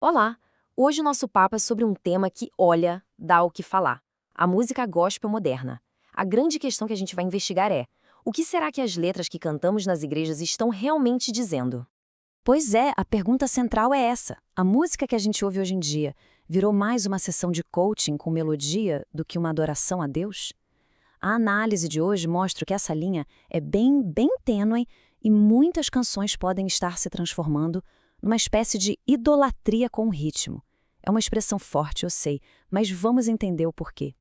Olá! Hoje o nosso papo é sobre um tema que, olha, dá o que falar. A música gospel moderna. A grande questão que a gente vai investigar é: o que será que as letras que cantamos nas igrejas estão realmente dizendo? Pois é, a pergunta central é essa. A música que a gente ouve hoje em dia virou mais uma sessão de coaching com melodia do que uma adoração a Deus? A análise de hoje mostra que essa linha é bem tênue e muitas canções podem estar se transformando numa espécie de idolatria com o ritmo. É uma expressão forte, eu sei, mas vamos entender o porquê.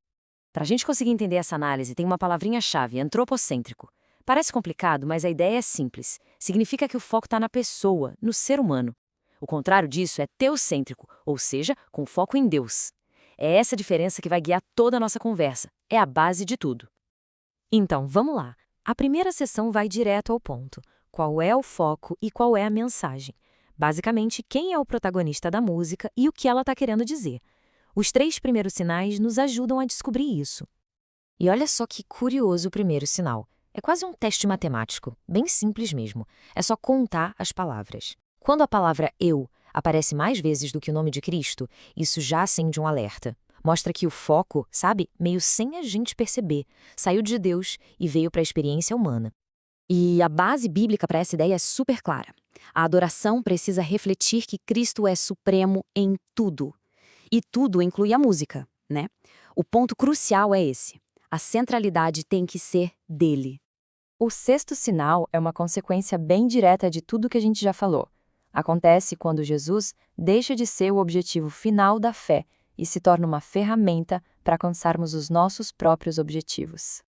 Para a gente conseguir entender essa análise, tem uma palavrinha-chave: antropocêntrico. Parece complicado, mas a ideia é simples. Significa que o foco está na pessoa, no ser humano. O contrário disso é teocêntrico, ou seja, com foco em Deus. É essa diferença que vai guiar toda a nossa conversa. É a base de tudo. Então, vamos lá. A primeira sessão vai direto ao ponto. Qual é o foco e qual é a mensagem? Basicamente, quem é o protagonista da música e o que ela está querendo dizer. Os três primeiros sinais nos ajudam a descobrir isso. E olha só que curioso o primeiro sinal. É quase um teste matemático, bem simples mesmo. É só contar as palavras. Quando a palavra eu aparece mais vezes do que o nome de Cristo, isso já acende um alerta. Mostra que o foco, sabe, meio sem a gente perceber, saiu de Deus e veio para a experiência humana. E a base bíblica para essa ideia é super clara. A adoração precisa refletir que Cristo é supremo em tudo. E tudo inclui a música, né? O ponto crucial é esse. A centralidade tem que ser dele. O sexto sinal é uma consequência bem direta de tudo que a gente já falou. Acontece quando Jesus deixa de ser o objetivo final da fé e se torna uma ferramenta para alcançarmos os nossos próprios objetivos.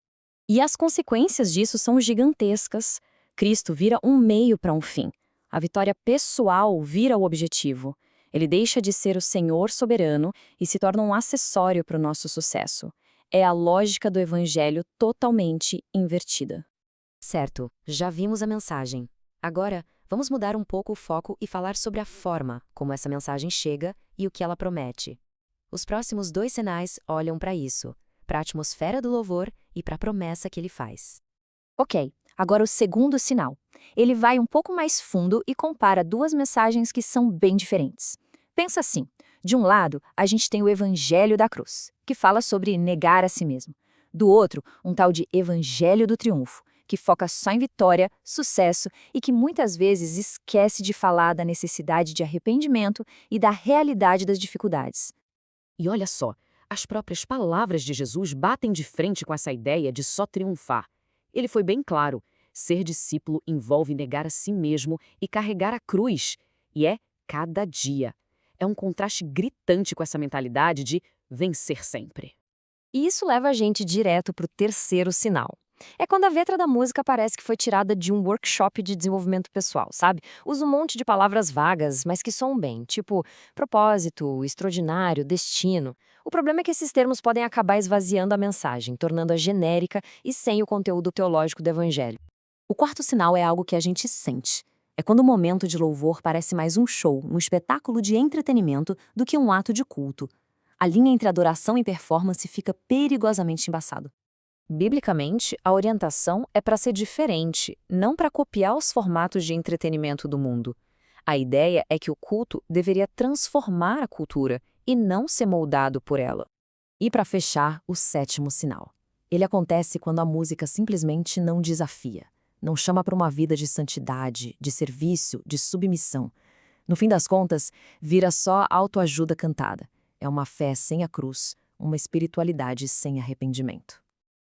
E as consequências disso são gigantescas. Cristo vira um meio para um fim. A vitória pessoal vira o objetivo. Ele deixa de ser o Senhor soberano e se torna um acessório para o nosso sucesso. É a lógica do evangelho totalmente invertida. Certo, já vimos a mensagem. Agora, vamos mudar um pouco o foco e falar sobre a forma como essa mensagem chega e o que ela promete. Os próximos dois sinais olham para isso, para a atmosfera do louvor e para a promessa que ele faz. Ok, agora o segundo sinal. Ele vai um pouco mais fundo e compara duas mensagens que são bem diferentes. Pensa assim, de um lado, a gente tem o Evangelho da Cruz, que fala sobre negar a si mesmo. Do outro, um tal de Evangelho do Triunfo, que foca só em vitória, sucesso e que muitas vezes esquece de falar da necessidade de arrependimento e da realidade das dificuldades. E olha só, as próprias palavras de Jesus batem de frente com essa ideia de só triunfar. Ele foi bem claro: ser discípulo envolve negar a si mesmo e carregar a cruz. E é cada dia. É um contraste gritante com essa mentalidade de vencer sempre. E isso leva a gente direto para o terceiro sinal. É quando a letra da música parece que foi tirada de um workshop de desenvolvimento pessoal, sabe? Usa um monte de palavras vagas, mas que soam bem, tipo propósito, extraordinário, destino. O problema é que esses termos podem acabar esvaziando a mensagem, tornando-a genérica e sem o conteúdo teológico do evangelho. O quarto sinal é algo que a gente sente. É quando o momento de louvor parece mais um show, um espetáculo de entretenimento do que um ato de culto. A linha entre adoração e performance fica perigosamente embaçada. Biblicamente, a orientação é para ser diferente, não para copiar os formatos de entretenimento do mundo. A ideia é que o culto deveria transformar a cultura e não ser moldado por ela. E para fechar, o sétimo sinal. Ele acontece quando a música simplesmente não desafia, não chama para uma vida de santidade, de serviço, de submissão. No fim das contas, vira só autoajuda cantada. É uma fé sem a cruz, uma espiritualidade sem arrependimento.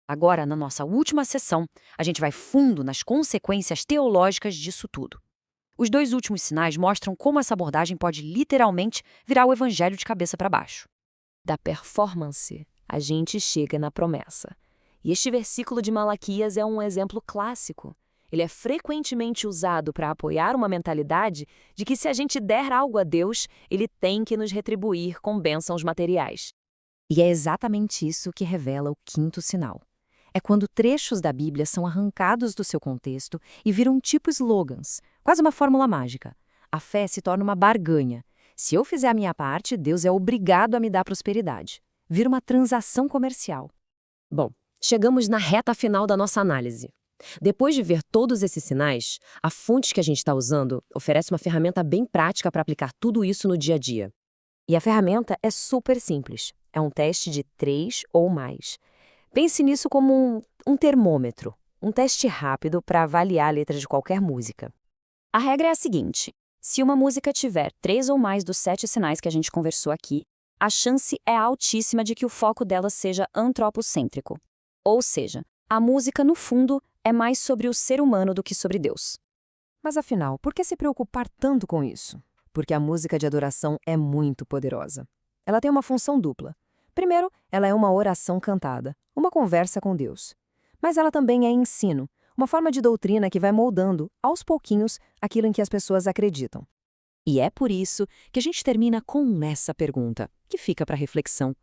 Agora, na nossa última sessão, a gente vai fundo nas consequências teológicas disso tudo. Os dois últimos sinais mostram como essa abordagem pode literalmente virar o evangelho de cabeça para baixo. Da performance, a gente chega na promessa. E este versículo de Malaquias é um exemplo clássico. Ele é frequentemente usado para apoiar uma mentalidade de que se a gente der algo a Deus, ele tem que nos retribuir com bênçãos materiais. E é exatamente isso que revela o quinto sinal. É quando trechos da Bíblia são arrancados do seu contexto e viram tipo slogans, quase uma fórmula mágica. A fé se torna uma barganha. Se eu fizer a minha parte, Deus é obrigado a me dar prosperidade. Vira uma transação comercial. Bom, chegamos na reta final da nossa análise. Depois de ver todos esses sinais, a fonte que a gente está usando oferece uma ferramenta bem prática para aplicar tudo isso no dia a dia. E a ferramenta é super simples. É um teste de 3 ou mais. Pense nisso como um termômetro, um teste rápido para avaliar a letra de qualquer música. A regra é a seguinte: se uma música tiver 3 ou mais dos 7 sinais que a gente conversou aqui, a chance é altíssima de que o foco dela seja antropocêntrico. Ou seja, a música, no fundo, é mais sobre o ser humano do que sobre Deus. Mas afinal, por que se preocupar tanto com isso? Porque a música de adoração é muito poderosa. Ela tem uma função dupla. Primeiro, ela é uma oração cantada, uma conversa com Deus. Mas ela também é ensino, uma forma de doutrina que vai moldando, aos pouquinhos, aquilo em que as pessoas acreditam. E é por isso que a gente termina com essa pergunta, que fica para reflexão.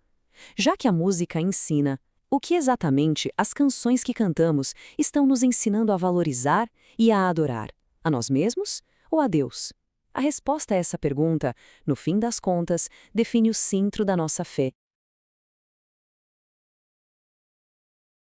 Já que a música ensina, o que exatamente as canções que cantamos estão nos ensinando a valorizar e a adorar? A nós mesmos ou a Deus? A resposta a essa pergunta, no fim das contas, define o centro da nossa fé.